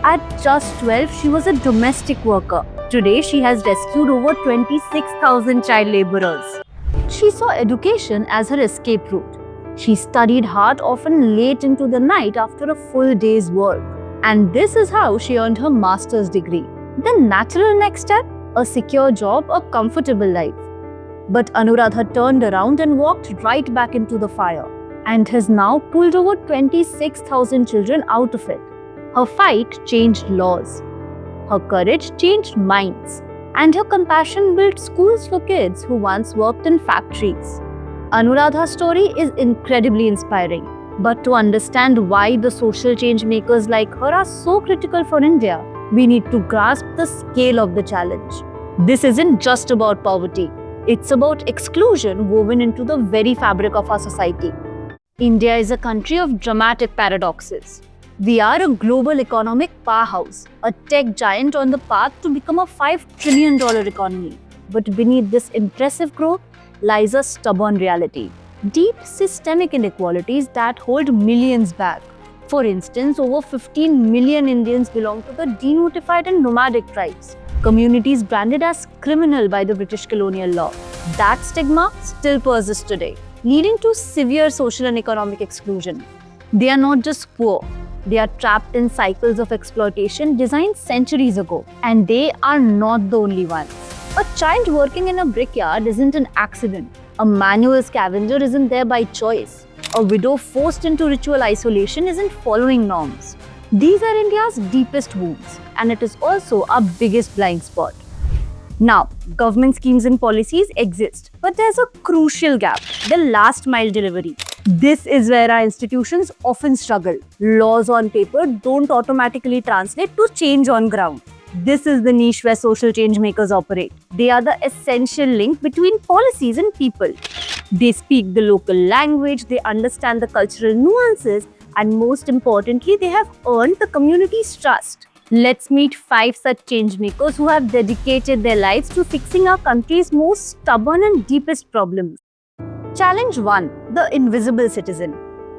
At just 12, she was a domestic worker. Today, she has rescued over 26,000 child laborers. She saw education as her escape route. She studied hard, often late into the night after a full day's work. And this is how she earned her master's degree. The natural next step? A secure job, a comfortable life. But Anuradha turned around and walked right back into the fire, and has now pulled over 26,000 children out of it. Her fight changed laws. Her courage changed minds. And her compassion built schools for kids who once worked in factories. Anuradha's story is incredibly inspiring. But to understand why the social change makers like her are so critical for India, we need to grasp the scale of the challenge. This isn't just about poverty. It's about exclusion woven into the very fabric of our society. India is a country of dramatic paradoxes. We are a global economic powerhouse, a tech giant on the path to become a $5 trillion economy. But beneath this impressive growth lies a stubborn reality. Deep systemic inequalities that hold millions back. For instance, over 15 million Indians belong to the denotified and nomadic tribes, communities branded as criminal by the British colonial law. That stigma still persists today, leading to severe social and economic exclusion. They are not just poor, they are trapped in cycles of exploitation designed centuries ago. And they are not the only ones. A child working in a brickyard isn't an accident. A manual scavenger isn't there by choice. A widow forced into ritual isolation isn't following norms. These are India's deepest wounds, and it is also our biggest blind spot. Now, government schemes and policies exist, but there's a crucial gap: the last mile delivery. This is where our institutions often struggle. Laws on paper don't automatically translate to change on ground. This is the niche where social change makers operate. They are the essential link between policies and people. They speak the local language, they understand the cultural nuances, and most importantly, they have earned the community's trust. Let's meet 5 such change makers who have dedicated their lives to fixing our country's most stubborn and deepest problems. Challenge 1. The invisible citizen.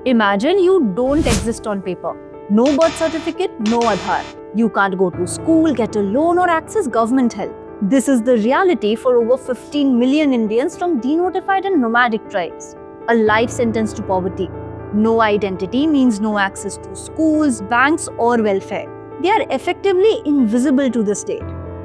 Imagine you don't exist on paper. No birth certificate, no Aadhaar. You can't go to school, get a loan, or access government help. This is the reality for over 15 million Indians from denotified and nomadic tribes. A life sentence to poverty. No identity means no access to schools, banks, or welfare. They are effectively invisible to the state.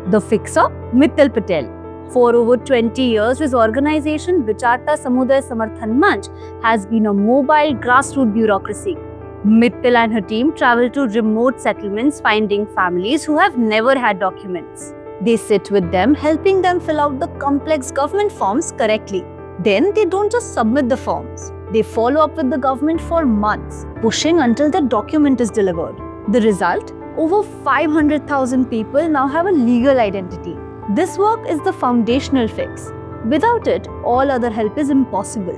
The fixer, Mittal Patel. For over 20 years, his organization Vicharta Samuday Samarthan Manch has been a mobile grassroots bureaucracy. Mittal and her team travel to remote settlements, finding families who have never had documents. They sit with them, helping them fill out the complex government forms correctly. Then they don't just submit the forms. They follow up with the government for months, pushing until the document is delivered. The result? Over 500,000 people now have a legal identity. This work is the foundational fix. Without it, all other help is impossible.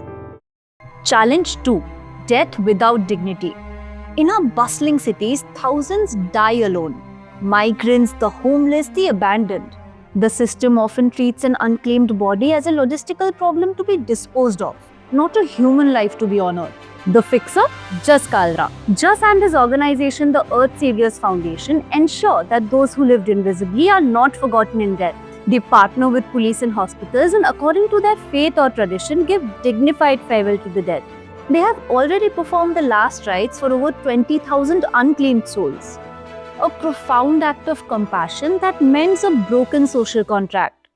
Challenge 2. Death without dignity. In our bustling cities, thousands die alone. Migrants, the homeless, the abandoned. The system often treats an unclaimed body as a logistical problem to be disposed of, not a human life to be honored. The fixer? Jas Kalra. Jas and his organization, the Earth Saviors Foundation, ensure that those who lived invisibly are not forgotten in death. They partner with police and hospitals and, according to their faith or tradition, give dignified farewell to the dead. They have already performed the last rites for over 20,000 unclaimed souls. A profound act of compassion that mends a broken social contract.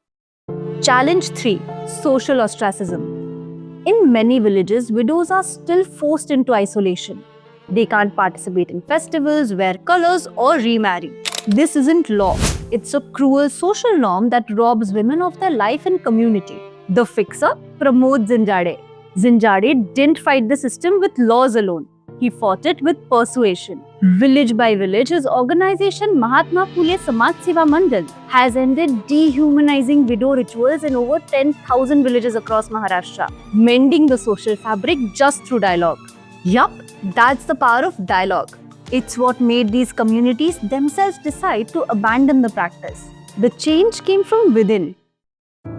Challenge 3. Social ostracism. In many villages, widows are still forced into isolation. They can't participate in festivals, wear colors, or remarry. This isn't law. It's a cruel social norm that robs women of their life and community. The fixer? Pramod Zinjade. Zinjade didn't fight the system with laws alone. He fought it with persuasion. Village by village, his organization Mahatma Phule Samaj Seva Mandal has ended dehumanizing widow rituals in over 10,000 villages across Maharashtra, mending the social fabric just through dialogue. Yup, that's the power of dialogue. It's what made these communities themselves decide to abandon the practice. The change came from within.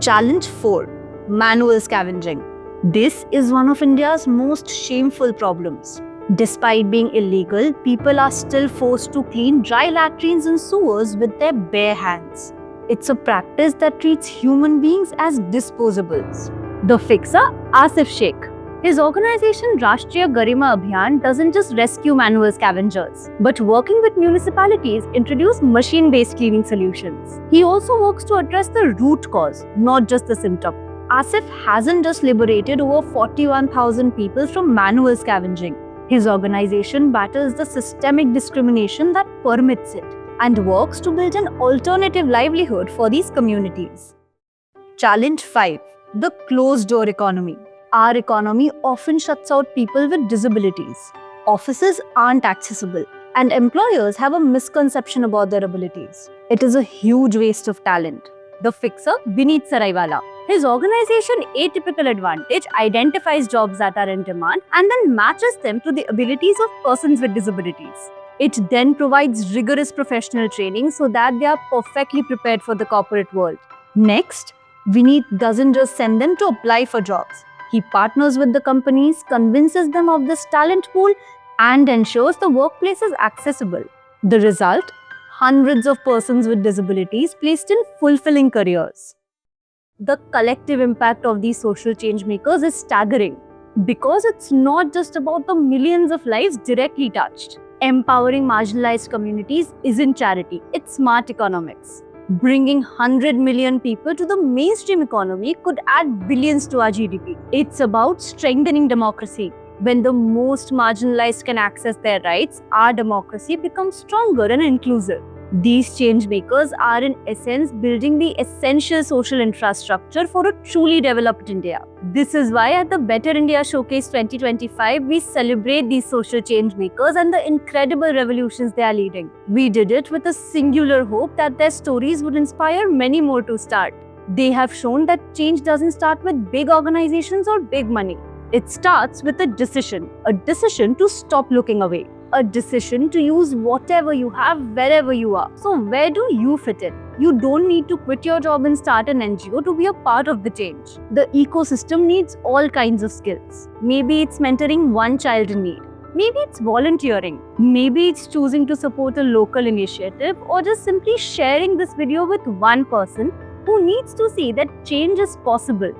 Challenge 4. Manual scavenging. This is one of India's most shameful problems. Despite being illegal, people are still forced to clean dry latrines and sewers with their bare hands. It's a practice that treats human beings as disposables. The fixer, Asif Sheikh. His organization Rashtriya Garima Abhiyan doesn't just rescue manual scavengers, but working with municipalities introduce machine-based cleaning solutions. He also works to address the root cause, not just the symptom. Asif hasn't just liberated over 41,000 people from manual scavenging. His organization battles the systemic discrimination that permits it and works to build an alternative livelihood for these communities. Challenge 5. The closed door economy. Our economy often shuts out people with disabilities. Offices aren't accessible, and employers have a misconception about their abilities. It is a huge waste of talent. The fixer, Vineet Saraiwala. His organization Atypical Advantage identifies jobs that are in demand and then matches them to the abilities of persons with disabilities. It then provides rigorous professional training so that they are perfectly prepared for the corporate world. Next, Vineet doesn't just send them to apply for jobs. He partners with the companies, convinces them of this talent pool, and ensures the workplace is accessible. The result? Hundreds of persons with disabilities placed in fulfilling careers. The collective impact of these social change makers is staggering because it's not just about the millions of lives directly touched. Empowering marginalized communities isn't charity, it's smart economics. Bringing 100 million people to the mainstream economy could add billions to our GDP. It's about strengthening democracy. When the most marginalized can access their rights, our democracy becomes stronger and inclusive. These change makers are in essence building the essential social infrastructure for a truly developed India. This is why at the Better India Showcase 2025, we celebrate these social change makers and the incredible revolutions they are leading. We did it with a singular hope that their stories would inspire many more to start. They have shown that change doesn't start with big organizations or big money. It starts with a decision to stop looking away. A decision to use whatever you have wherever you are. So where do you fit in? You don't need to quit your job and start an NGO to be a part of the change. The ecosystem needs all kinds of skills. Maybe it's mentoring one child in need. Maybe it's volunteering. Maybe it's choosing to support a local initiative or just simply sharing this video with one person who needs to see that change is possible.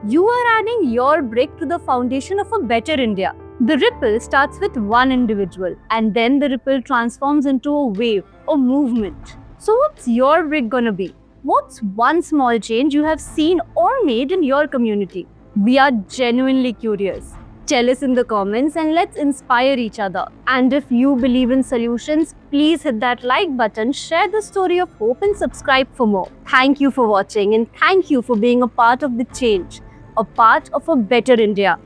You are adding your brick to the foundation of a better India. The ripple starts with one individual and then the ripple transforms into a wave, a movement. So what's your brick gonna be? What's one small change you have seen or made in your community? We are genuinely curious. Tell us in the comments and let's inspire each other. And if you believe in solutions, please hit that like button, share the story of hope and subscribe for more. Thank you for watching and thank you for being a part of the change, a part of a better India.